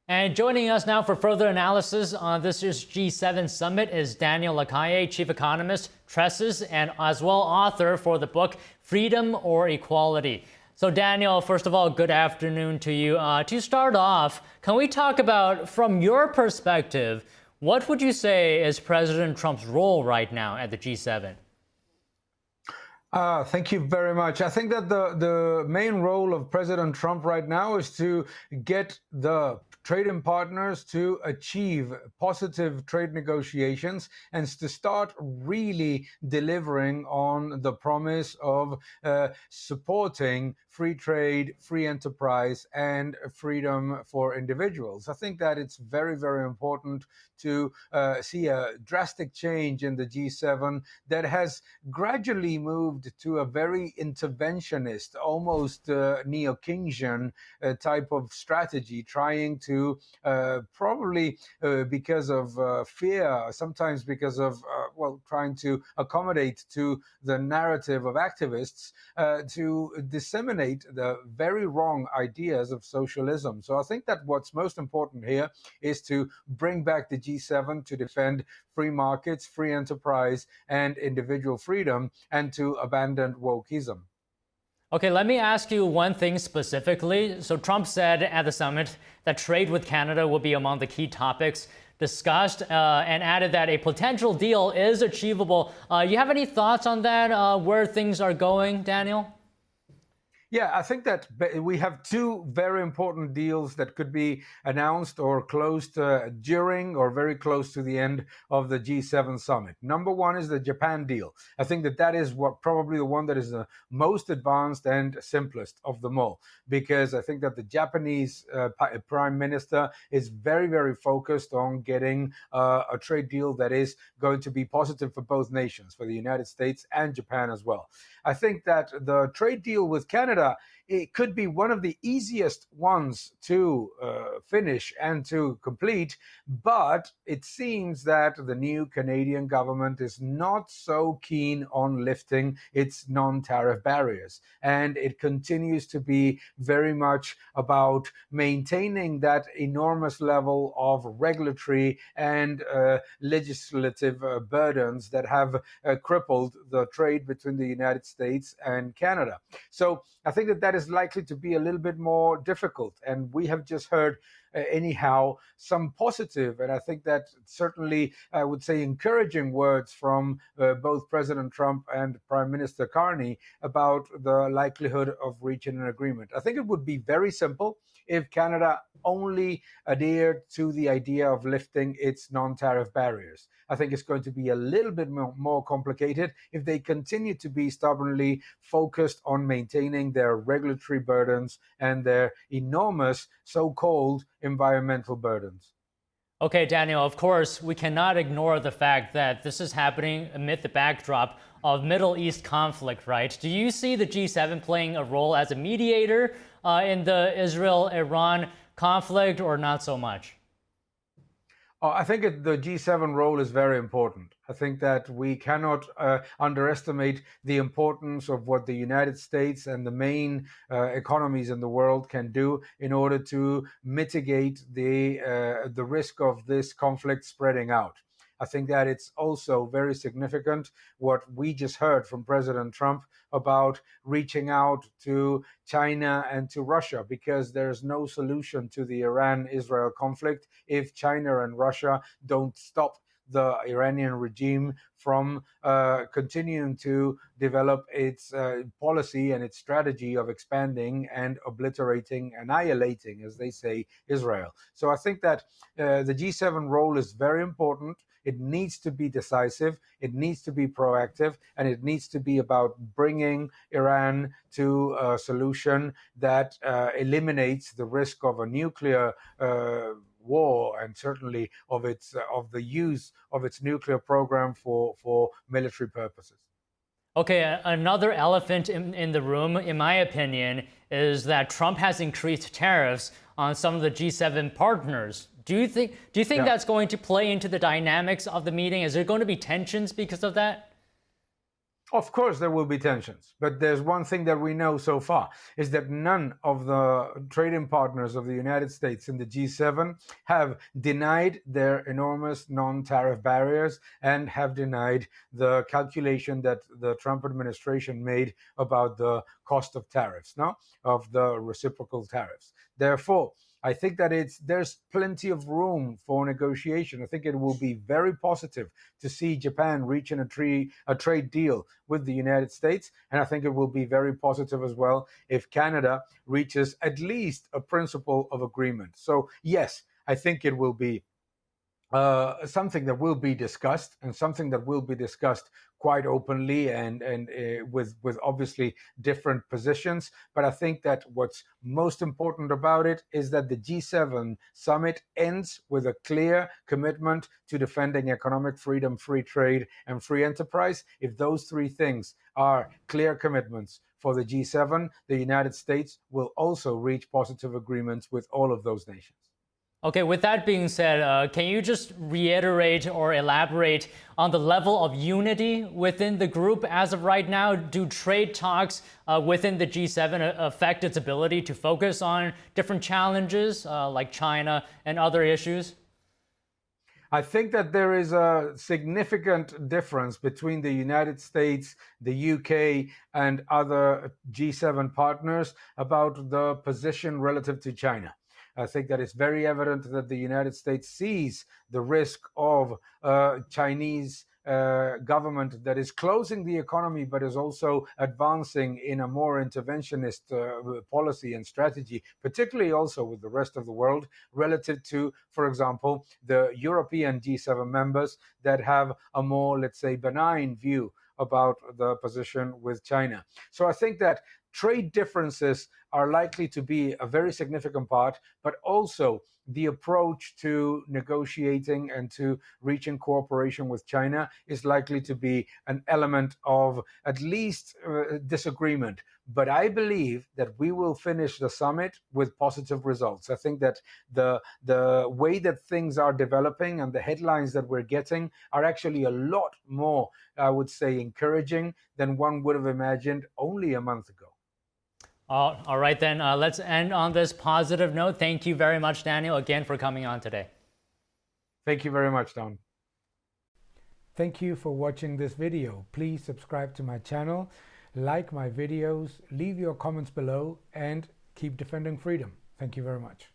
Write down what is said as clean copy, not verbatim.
And joining us now for further analysis on this year's G7 summit is Daniel Lacalle, chief economist, Tresses, and as well author for the book Freedom or Equality. So Daniel, first of all, good afternoon to you. To start off, can we talk about, from your perspective, what would you say is President Trump's role right now at the G7? Thank you very much. I think that the main role of President Trump right now is to get the trading partners to achieve positive trade negotiations and to start really delivering on the promise of supporting free trade, free enterprise, and freedom for individuals. I think that it's very, very important to see a drastic change in the G7 that has gradually moved to a very interventionist, almost neo-Keynesian type of strategy, trying to probably because of fear, sometimes because of, trying to accommodate to the narrative of activists to disseminate the very wrong ideas of socialism. So I think that what's most important here is to bring back the G7 to defend free markets, free enterprise, and individual freedom, and to abandon wokeism. Okay, let me ask you one thing specifically. So Trump said at the summit that trade with Canada will be among the key topics discussed and added that a potential deal is achievable. You have any thoughts on that, where things are going, Daniel? Yeah, I think that we have two very important deals that could be announced or closed during or very close to the end of the G7 summit. Number one is the Japan deal. I think that that is what probably the one that is the most advanced and simplest of them all, because I think that the Japanese prime minister is very, very focused on getting a trade deal that is going to be positive for both nations, for the United States and Japan as well. I think that the trade deal with Canada, it could be one of the easiest ones to finish and to complete, but it seems that the new Canadian government is not so keen on lifting its non-tariff barriers, and it continues to be very much about maintaining that enormous level of regulatory and legislative burdens that have crippled the trade between the United States and Canada. So I think that that is likely to be a little bit more difficult. And we have just heard, anyhow, some positive, and I think that certainly, I would say, encouraging words from both President Trump and Prime Minister Carney about the likelihood of reaching an agreement. I think it would be very simple if Canada only adhered to the idea of lifting its non-tariff barriers. I think it's going to be a little bit more complicated if they continue to be stubbornly focused on maintaining their regulatory burdens and their enormous so-called environmental burdens. Okay, Daniel, of course, we cannot ignore the fact that this is happening amid the backdrop of Middle East conflict, right? Do you see the G7 playing a role as a mediator in the Israel-Iran conflict, or not so much? I think the G7 role is very important. I think that we cannot underestimate the importance of what the United States and the main economies in the world can do in order to mitigate the risk of this conflict spreading out. I think that it's also very significant what we just heard from President Trump about reaching out to China and to Russia, because there's no solution to the Iran-Israel conflict if China and Russia don't stop the Iranian regime from continuing to develop its policy and its strategy of expanding and obliterating, annihilating, as they say, Israel. So I think that the G7 role is very important. It needs to be decisive, it needs to be proactive, and it needs to be about bringing Iran to a solution that eliminates the risk of a nuclear war, and certainly of the use of its nuclear program for military purposes. Okay, another elephant in the room, in my opinion, is that Trump has increased tariffs on some of the G7 partners. Do you think Yeah. that's going to play into the dynamics of the meeting? Is there going to be tensions because of that? Of course, there will be tensions, but there's one thing that we know so far is that none of the trading partners of the United States in the G7 have denied their enormous non-tariff barriers and have denied the calculation that the Trump administration made about the cost of tariffs, no, of the reciprocal tariffs. Therefore, I think that there's plenty of room for negotiation. I think it will be very positive to see Japan reaching a trade deal with the United States, and I think it will be very positive as well if Canada reaches at least a principle of agreement. So yes, I think it will be something that will be discussed, and something that will be discussed quite openly, and with obviously different positions. But I think that what's most important about it is that the G7 summit ends with a clear commitment to defending economic freedom, free trade, and free enterprise. If those three things are clear commitments for the G7, the United States will also reach positive agreements with all of those nations. Okay, with that being said, can you just reiterate or elaborate on the level of unity within the group as of right now? Do trade talks within the G7 affect its ability to focus on different challenges like China and other issues? I think that there is a significant difference between the United States, the UK, and other G7 partners about the position relative to China. I think that it's very evident that the United States sees the risk of Chinese government that is closing the economy, but is also advancing in a more interventionist policy and strategy, particularly also with the rest of the world, relative to, for example, the European G7 members that have a more, let's say, benign view about the position with China. So I think that trade differences are likely to be a very significant part, but also the approach to negotiating and to reaching cooperation with China is likely to be an element of at least disagreement. But I believe that we will finish the summit with positive results. I think that the way that things are developing and the headlines that we're getting are actually a lot more, I would say, encouraging than one would have imagined only a month ago. All right, then let's end on this positive note. Thank you very much, Daniel, again for coming on today. Thank you very much, Don. Thank you for watching this video. Please subscribe to my channel, like my videos, leave your comments below, and keep defending freedom. Thank you very much.